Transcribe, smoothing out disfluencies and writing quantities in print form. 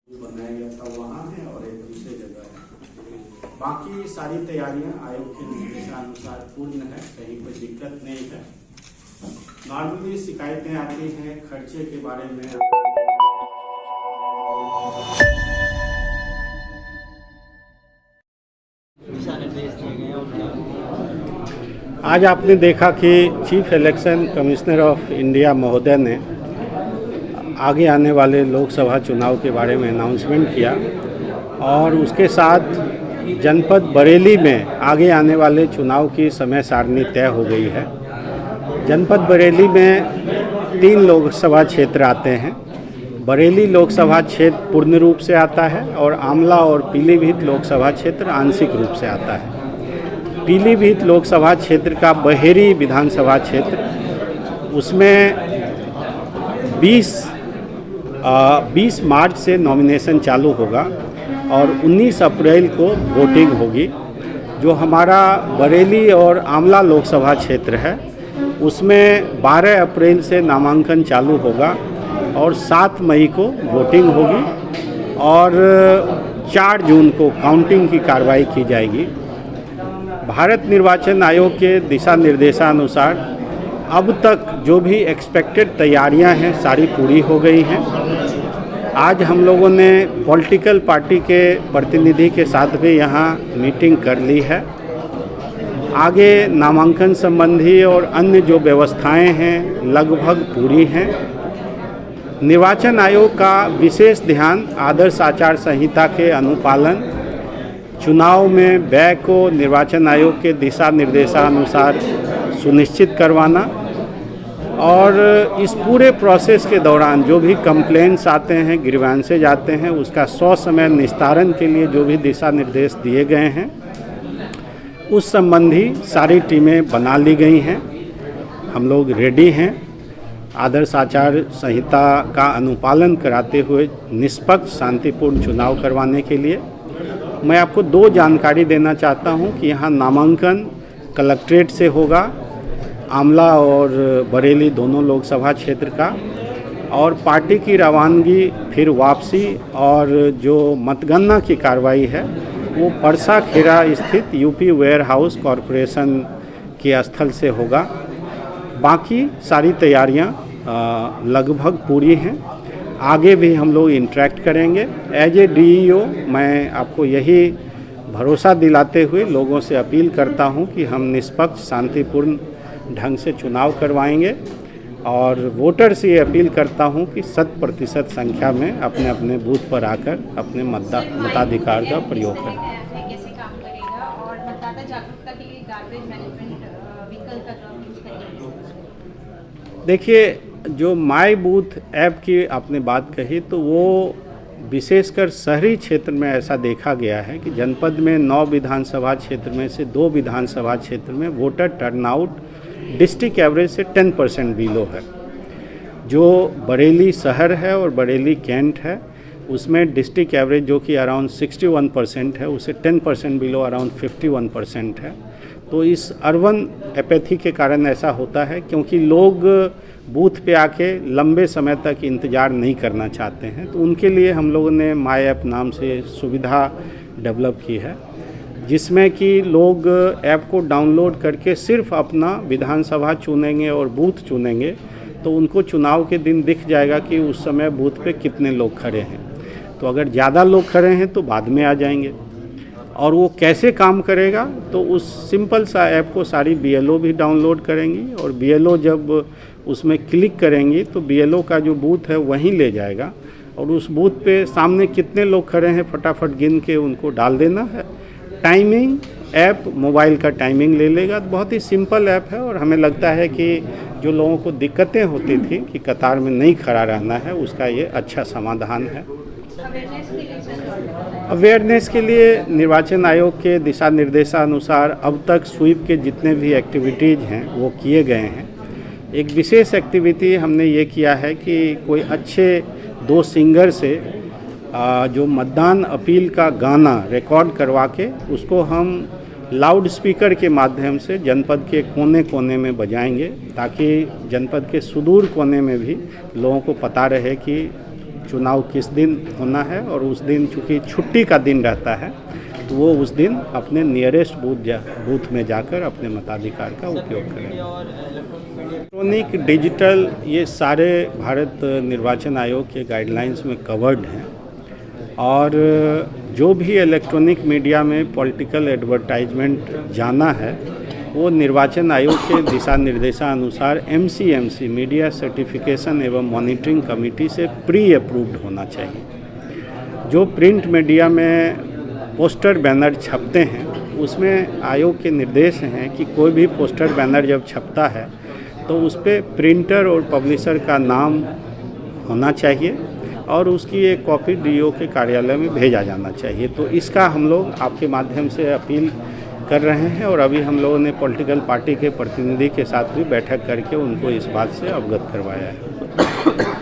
बनाया गया था वहाँ है और एक दूसरी जगह है। बाकी सारी तैयारियां आयोग के निर्देशानुसार पूर्ण है, कहीं कोई दिक्कत नहीं है। नॉर्मली शिकायतें आती हैं खर्चे के बारे में। आज आपने देखा कि chief election commissioner of India महोदय ने आगे आने वाले लोकसभा चुनाव के बारे में अनाउंसमेंट किया और उसके साथ जनपद बरेली में आगे आने वाले चुनाव की समय सारणी तय हो गई है। जनपद बरेली में 3 लोकसभा क्षेत्र आते हैं। बरेली लोकसभा क्षेत्र पूर्ण रूप से आता है और आमला और पीलीभीत लोकसभा क्षेत्र आंशिक रूप से आता है। पीलीभीत लोकसभा क्षेत्र का बहेरी विधानसभा क्षेत्र, उसमें 20 मार्च से नॉमिनेशन चालू होगा और 19 अप्रैल को वोटिंग होगी। जो हमारा बरेली और आमला लोकसभा क्षेत्र है उसमें 12 अप्रैल से नामांकन चालू होगा और 7 मई को वोटिंग होगी और 4 जून को काउंटिंग की कार्रवाई की जाएगी। भारत निर्वाचन आयोग के दिशा निर्देशानुसार अब तक जो भी एक्सपेक्टेड तैयारियां हैं सारी पूरी हो गई हैं। आज हम लोगों ने पॉलिटिकल पार्टी के प्रतिनिधि के साथ भी यहाँ मीटिंग कर ली है। आगे नामांकन संबंधी और अन्य जो व्यवस्थाएं हैं लगभग पूरी हैं। निर्वाचन आयोग का विशेष ध्यान आदर्श आचार संहिता के अनुपालन, चुनाव में व्यय को निर्वाचन आयोग के दिशा निर्देशानुसार सुनिश्चित करवाना और इस पूरे प्रोसेस के दौरान जो भी कंप्लेंट्स आते हैं, ग्रीवेंसेज आते हैं, उसका ससमय निस्तारण के लिए जो भी दिशा निर्देश दिए गए हैं उस संबंधी सारी टीमें बना ली गई हैं। हम लोग रेडी हैं आदर्श आचार संहिता का अनुपालन कराते हुए निष्पक्ष शांतिपूर्ण चुनाव करवाने के लिए। मैं आपको 2 जानकारी देना चाहता हूं कि यहाँ नामांकन कलेक्ट्रेट से होगा, आमला और बरेली दोनों लोकसभा क्षेत्र का, और पार्टी की रवानगी फिर वापसी और जो मतगणना की कार्रवाई है वो परसा खेरा स्थित यूपी वेयर हाउस कॉरपोरेशन के स्थल से होगा। बाकी सारी तैयारियां लगभग पूरी हैं। आगे भी हम लोग इंटरेक्ट करेंगे। एज ए डीईओ मैं आपको यही भरोसा दिलाते हुए लोगों से अपील करता हूं कि हम निष्पक्ष शांतिपूर्ण ढंग से चुनाव करवाएंगे और वोटर से ये अपील करता हूं कि 100% संख्या में अपने अपने बूथ पर आकर अपने मताधिकार का प्रयोग करें। कैसे काम करेगा और मतदाता जागरूकता के लिए गार्बेज मैनेजमेंट व्हीकल का जो यूज करेंगे? देखिए, जो माई बूथ ऐप की आपने बात कही तो वो विशेषकर शहरी क्षेत्र में ऐसा देखा गया है कि जनपद में 9 विधानसभा क्षेत्र में से 2 विधानसभा क्षेत्र में वोटर टर्नआउट डिस्ट्रिक्ट एवरेज से 10% बिलो है। जो बरेली शहर है और बरेली कैंट है उसमें डिस्ट्रिक्ट एवरेज जो कि अराउंड 61% है, उसे 10% बिलो अराउंड 51% है। तो इस अर्बन एपैथी के कारण ऐसा होता है क्योंकि लोग बूथ पे आके लंबे समय तक इंतज़ार नहीं करना चाहते हैं। तो उनके लिए हम लोगों ने माई ऐप नाम से सुविधा डेवलप की है जिसमें कि लोग ऐप को डाउनलोड करके सिर्फ अपना विधानसभा चुनेंगे और बूथ चुनेंगे तो उनको चुनाव के दिन दिख जाएगा कि उस समय बूथ पे कितने लोग खड़े हैं। तो अगर ज़्यादा लोग खड़े हैं तो बाद में आ जाएंगे। और वो कैसे काम करेगा तो उस सिंपल सा ऐप को सारी बीएलओ भी डाउनलोड करेंगी और बीएलओ जब उसमें क्लिक करेंगी तो बीएलओ का जो बूथ है वहीं ले जाएगा और उस बूथ पे सामने कितने लोग खड़े हैं फटाफट गिन के उनको डाल देना है। टाइमिंग ऐप मोबाइल का टाइमिंग ले लेगा। बहुत ही सिंपल ऐप है और हमें लगता है कि जो लोगों को दिक्कतें होती थी कि कतार में नहीं खड़ा रहना है उसका ये अच्छा समाधान है। अवेयरनेस के लिए निर्वाचन आयोग के दिशा निर्देशानुसार अब तक स्वीप के जितने भी एक्टिविटीज़ हैं वो किए गए हैं। एक विशेष एक्टिविटी हमने ये किया है कि कोई अच्छे 2 सिंगर से जो मतदान अपील का गाना रिकॉर्ड करवा के उसको हम लाउड स्पीकर के माध्यम से जनपद के कोने कोने में बजाएंगे ताकि जनपद के सुदूर कोने में भी लोगों को पता रहे कि चुनाव किस दिन होना है, और उस दिन चूँकि छुट्टी का दिन रहता है तो वो उस दिन अपने नियरेस्ट बूथ में जाकर अपने मताधिकार का उपयोग करें। इलेक्ट्रॉनिक, डिजिटल, ये सारे भारत निर्वाचन आयोग के गाइडलाइंस में कवर्ड हैं, और जो भी इलेक्ट्रॉनिक मीडिया में पॉलिटिकल एडवर्टाइजमेंट जाना है वो निर्वाचन आयोग के दिशा निर्देशानुसार MCMC मीडिया सर्टिफिकेशन एवं मॉनिटरिंग कमेटी से प्री अप्रूव्ड होना चाहिए। जो प्रिंट मीडिया में पोस्टर बैनर छपते हैं उसमें आयोग के निर्देश हैं कि कोई भी पोस्टर बैनर जब छपता है तो उस पर प्रिंटर और पब्लिशर का नाम होना चाहिए और उसकी एक कॉपी DO के कार्यालय में भेजा जाना चाहिए। तो इसका हम लोग आपके माध्यम से अपील कर रहे हैं, और अभी हम लोगों ने पॉलिटिकल पार्टी के प्रतिनिधि के साथ भी बैठक करके उनको इस बात से अवगत करवाया है।